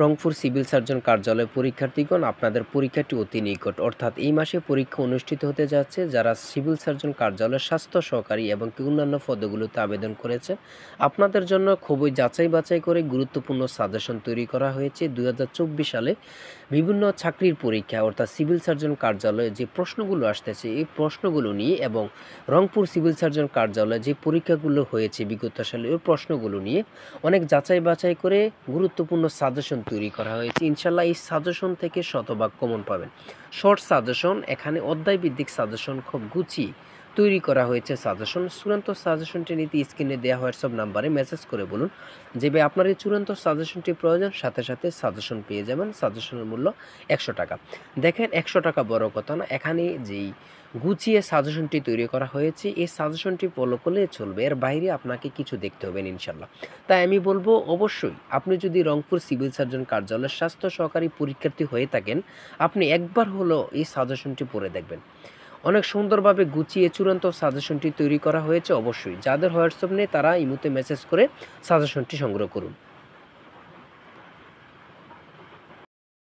Rangpur civil surgeon কার্যালয় পরীক্ষার্থীগণ, আপনাদের পরীক্ষাটি অতি নিকট, অর্থাৎ এই মাসে পরীক্ষা অনুষ্ঠিত হতে যাচ্ছে। যারা সিভিল সার্জন কার্যালয়ের স্বাস্থ্য সহকারী এবং কি অন্যান্য পদগুলোতে আবেদন করেছে, আপনাদের জন্য খুবই যাচাই বাছাই করে গুরুত্বপূর্ণ সাজেশন তৈরি করা হয়েছে। 2024 সালে বিভিন্ন চাকরির পরীক্ষা অর্থাৎ সিভিল সার্জন কার্যালয়ে যে প্রশ্নগুলো আসতেছে, এই প্রশ্নগুলো নিয়ে এবং রংপুর সিভিল সার্জন কার্যালয়ে যে পরীক্ষাগুলো হয়েছে বিগত সালে, ওই প্রশ্নগুলো নিয়ে অনেক যাচাই বাছাই করে গুরুত্বপূর্ণ সাজেশন তৈরি করা হয়েছে। ইনশাল্লাহ এই সাজেশন থেকে শতভাগ কমন পাবেন। শর্ট সাজেশন, এখানে অধ্যায়ভিত্তিক সাজেশন খুব গুছিয়ে তৈরি করা হয়েছে। সাজেশন, চূড়ান্ত সাজেশনটি নিতে স্ক্রিনে দেওয়া হোয়াটসঅ্যাপ নাম্বারে মেসেজ করে বলুন যে ভাই আপনার এই চূড়ান্ত সাজেশনটি প্রয়োজন, সাথে সাথে সাজেশন পেয়ে যাবেন। সাজেশনের মূল্য 100 টাকা। দেখেন 100 টাকা বড় কথা না, এখানে যেই গুছিয়ে সাজেশনটি তৈরি করা হয়েছে, এই সাজেশনটি ফলো করলে চলবে, এর বাইরে আপনাকে কিছু দেখতে হবে না ইনশাল্লাহ। তাই আমি বলবো অবশ্যই আপনি যদি রংপুর সিভিল সার্জন কার্যালয়ের স্বাস্থ্য সহকারী পরীক্ষার্থী হয়ে থাকেন, আপনি একবার হলো এই সাজেশনটি পড়ে দেখবেন। অনেক সুন্দরভাবে গুছিয়ে চূড়ান্ত সাজেশনটি তৈরি করা হয়েছে। অবশ্যই যাদের হোয়াটসঅ্যাপ নেই তারা ইমোতে মেসেজ করে সাজেশনটি সংগ্রহ করুন।